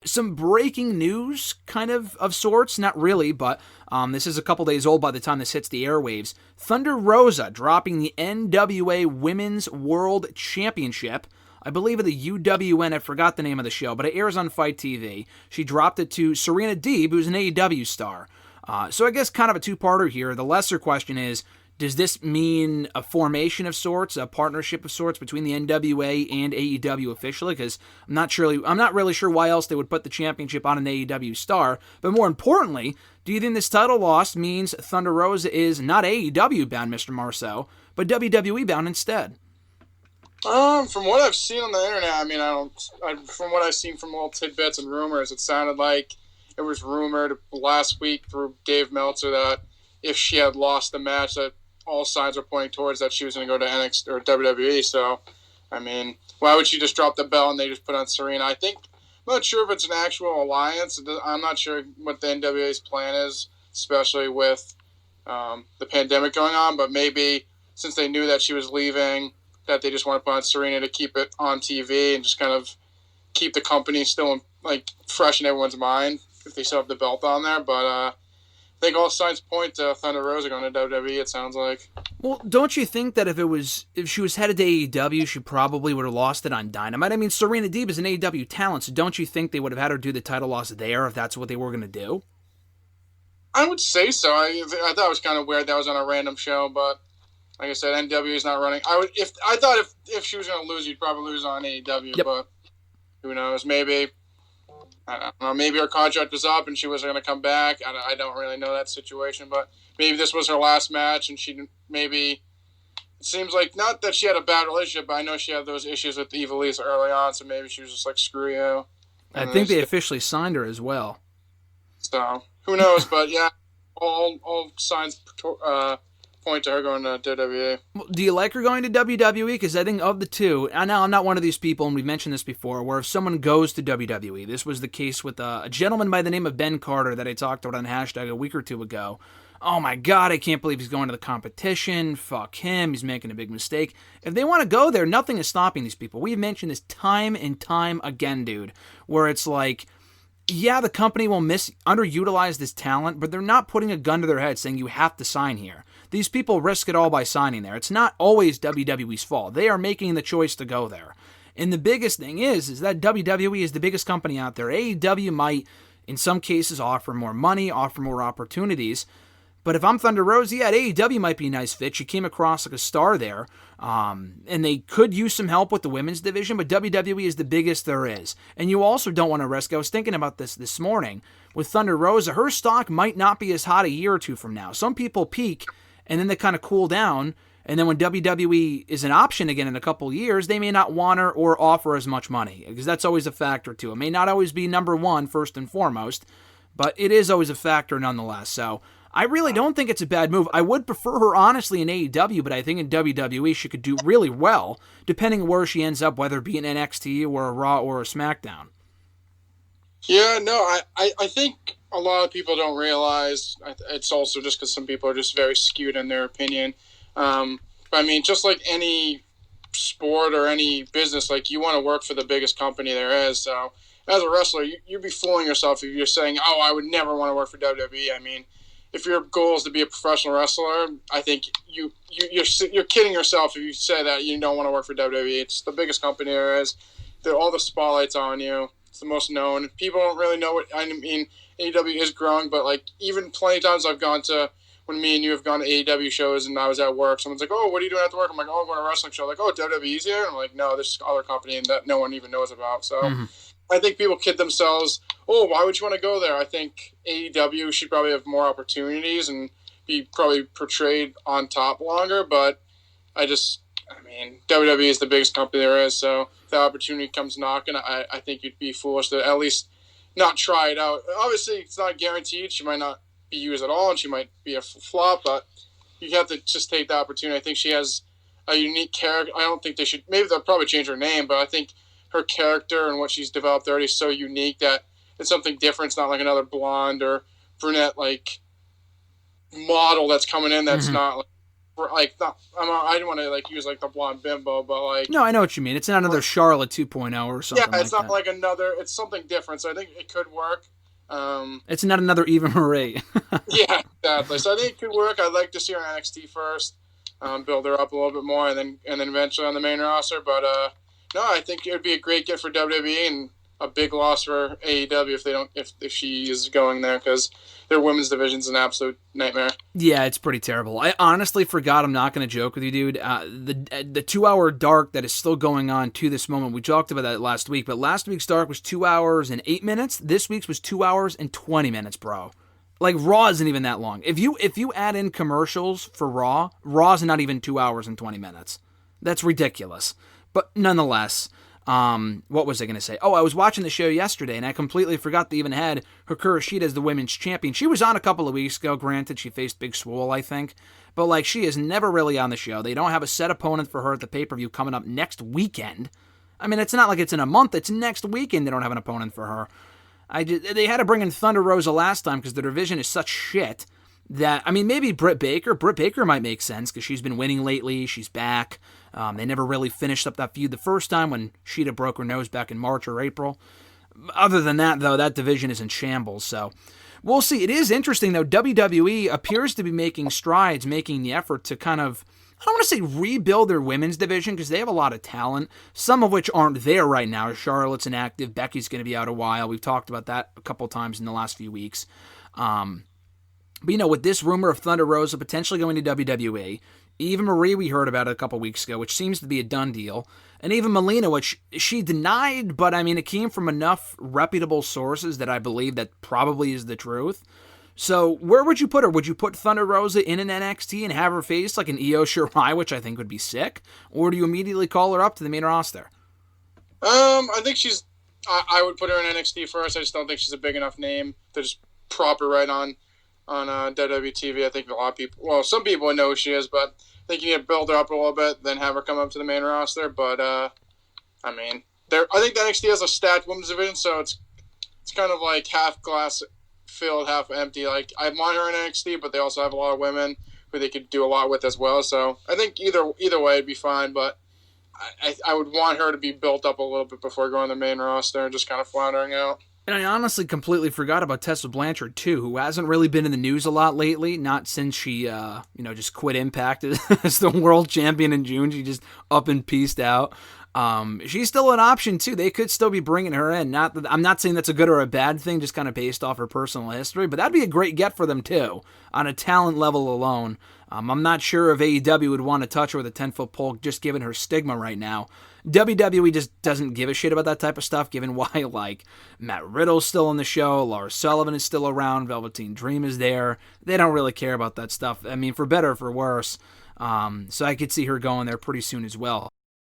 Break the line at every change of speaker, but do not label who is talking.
Some breaking news, kind of sorts, not really, but this is a couple days old by the time this hits the airwaves. Thunder Rosa dropping the NWA Women's World Championship. I believe of the UWN, I forgot the name of the show, but it airs on Fight TV. She dropped it to Serena Deeb, who's an AEW star. So I guess kind of a two-parter here. The lesser question is, does this mean a formation of sorts, a partnership of sorts between the NWA and AEW officially? Because I'm not really sure why else they would put the championship on an AEW star. But more importantly, do you think this title loss means Thunder Rosa is not AEW bound, Mr. Marceau, but WWE bound instead?
From what I've seen on the internet, I mean, from what I've seen from little tidbits and rumors, it sounded like it was rumored last week through Dave Meltzer that if she had lost the match, that all signs are pointing towards that she was going to go to NXT or WWE. So, I mean, why would she just drop the belt and they just put on Serena? I'm not sure if it's an actual alliance. I'm not sure what the NWA's plan is, especially with the pandemic going on. But maybe since they knew that she was leaving, that they just want to put on Serena to keep it on TV and just kind of keep the company still fresh in everyone's mind if they still have the belt on there. But I think all signs point to Thunder Rosa going to WWE, it sounds like.
Well, don't you think that if she was headed to AEW, she probably would have lost it on Dynamite? I mean, Serena Deeb is an AEW talent, so don't you think they would have had her do the title loss there if that's what they were going to do?
I would say so. I thought it was kind of weird that was on a random show, but like I said, NWA is not running. I thought if she was going to lose, you'd probably lose on AEW,
yep.
But who knows? Maybe. I don't know, maybe her contract was up and she wasn't going to come back. I don't really know that situation, but maybe this was her last match and it seems like, not that she had a bad relationship, but I know she had those issues with Eva Lisa early on, so maybe she was just like, screw you.
I think they officially signed her as well.
So, who knows, but yeah, all signs point to her going to WWE.
Do you like her going to WWE? Because I think of the two, and now I'm not one of these people, and we've mentioned this before, where if someone goes to WWE, this was the case with a gentleman by the name of Ben Carter that I talked about on hashtag a week or two ago. Oh my God, I can't believe he's going to the competition. Fuck him. He's making a big mistake. If they want to go there, nothing is stopping these people. We've mentioned this time and time again, dude, where it's like, yeah, the company will underutilize this talent, but they're not putting a gun to their head saying you have to sign here. These people risk it all by signing there. It's not always WWE's fault. They are making the choice to go there. And the biggest thing is that WWE is the biggest company out there. AEW might, in some cases, offer more money, offer more opportunities. But if I'm Thunder Rosa, yeah, AEW might be a nice fit. She came across like a star there. And they could use some help with the women's division, but WWE is the biggest there is. And you also don't want to risk, I was thinking about this morning, with Thunder Rosa, her stock might not be as hot a year or two from now. Some people peak, and then they kind of cool down, and then when WWE is an option again in a couple years, they may not want her or offer as much money, because that's always a factor too. It may not always be number one, first and foremost, but it is always a factor nonetheless. So I really don't think it's a bad move. I would prefer her, honestly, in AEW, but I think in WWE she could do really well, depending on where she ends up, whether it be in NXT or a Raw or a SmackDown.
Yeah, no, I think a lot of people don't realize, it's also just because some people are just very skewed in their opinion. But I mean, just like any sport or any business, like you want to work for the biggest company there is. So as a wrestler, you'd be fooling yourself if you're saying, oh, I would never want to work for WWE. I mean, if your goal is to be a professional wrestler, I think you're kidding yourself if you say that you don't want to work for WWE. It's the biggest company there is. All the spotlight's on you. It's the most known. People don't really know what I mean. AEW is growing, but like even plenty of times I've gone to, when me and you have gone to AEW shows and I was at work, someone's like, oh, what are you doing after work? I'm like, oh, I'm going to a wrestling show. Like, oh, WWE's here? I'm like, no, this other company that no one even knows about. So I think people kid themselves. Oh, why would you want to go there? I think AEW should probably have more opportunities and be probably portrayed on top longer. But I mean, WWE is the biggest company there is. So if the opportunity comes knocking, I think you'd be foolish to at least not try it out. Obviously, it's not guaranteed. She might not be used at all and she might be a flop, but you have to just take the opportunity. I think she has a unique character. I don't think they should, maybe they'll probably change her name, but I think her character and what she's developed already is so unique that it's something different. It's not like another blonde or brunette like model that's coming in that's not like like I don't want to like use like the blonde bimbo, but like
No, I know what you mean. It's not another Charlotte 2.0 or something.
yeah, it's
like
not
that.
like another. It's something different. So I think it could work.
It's not another Eva Marie.
Yeah, exactly. So I think it could work. I'd like to see her in NXT first, build her up a little bit more, and then eventually on the main roster. But no, I think it would be a great get for WWE and a big loss for AEW if they don't if she is going there, because their women's division's an absolute nightmare.
Yeah, it's pretty terrible. I honestly forgot. I'm not going to joke with you, dude. The 2 hour dark that is still going on to this moment. We talked about that last week, but last week's dark was 2 hours and 8 minutes. This week's was 2 hours and 20 minutes, bro. Like Raw isn't even that long. If you add in commercials for Raw's not even 2 hours and 20 minutes. That's ridiculous. But nonetheless, what was I going to say? Oh, I was watching the show yesterday, and I completely forgot they even had Hikaru Shida as the women's champion. She was on a couple of weeks ago. Granted, she faced Big Swole, I think. But, like, she is never really on the show. They don't have a set opponent for her at the pay-per-view coming up next weekend. I mean, it's not like it's in a month. It's next weekend they don't have an opponent for her. They had to bring in Thunder Rosa last time because the division is such shit that, I mean, maybe Britt Baker. Britt Baker might make sense because she's been winning lately. She's back. They never really finished up that feud the first time when Sheeta broke her nose back in March or April. Other than that, though, that division is in shambles, so we'll see. It is interesting, though. WWE appears to be making strides, making the effort to kind of, I don't want to say rebuild their women's division because they have a lot of talent, some of which aren't there right now. Charlotte's inactive. Becky's going to be out a while. We've talked about that a couple times in the last few weeks. But, you know, with this rumor of Thunder Rosa potentially going to WWE, Eva Marie we heard about it a couple weeks ago, which seems to be a done deal, and even Melina, which she denied, but, I mean, it came from enough reputable sources that I believe that probably is the truth. So where would you put her? Would you put Thunder Rosa in an NXT and have her face like an Io Shirai, which I think would be sick? Or do you immediately call her up to the main roster?
I think I would put her in NXT first. I just don't think she's a big enough name to just prop her right on WWE TV. I think a lot of people, well, some people know who she is, but I think you need to build her up a little bit, then have her come up to the main roster. But I mean, I think the NXT has a stacked women's division, so it's kind of like half glass filled, half empty. Like, I want her in NXT, but they also have a lot of women who they could do a lot with as well. So I think either way it'd be fine, but I would want her to be built up a little bit before going to the main roster and just kind of floundering out.
And I honestly completely forgot about Tessa Blanchard, too, who hasn't really been in the news a lot lately, not since she, just quit Impact as the world champion in June. She just up and peaced out. She's still an option, too. They could still be bringing her in. I'm not saying that's a good or a bad thing, just kind of based off her personal history, but that'd be a great get for them, too, on a talent level alone. I'm not sure if AEW would want to touch her with a 10-foot pole, just given her stigma right now. WWE just doesn't give a shit about that type of stuff, given why, like, Matt Riddle's still on the show, Lars Sullivan is still around, Velveteen Dream is there. They don't really care about that stuff. I mean, for better or for worse. So I could see her going there pretty soon as well.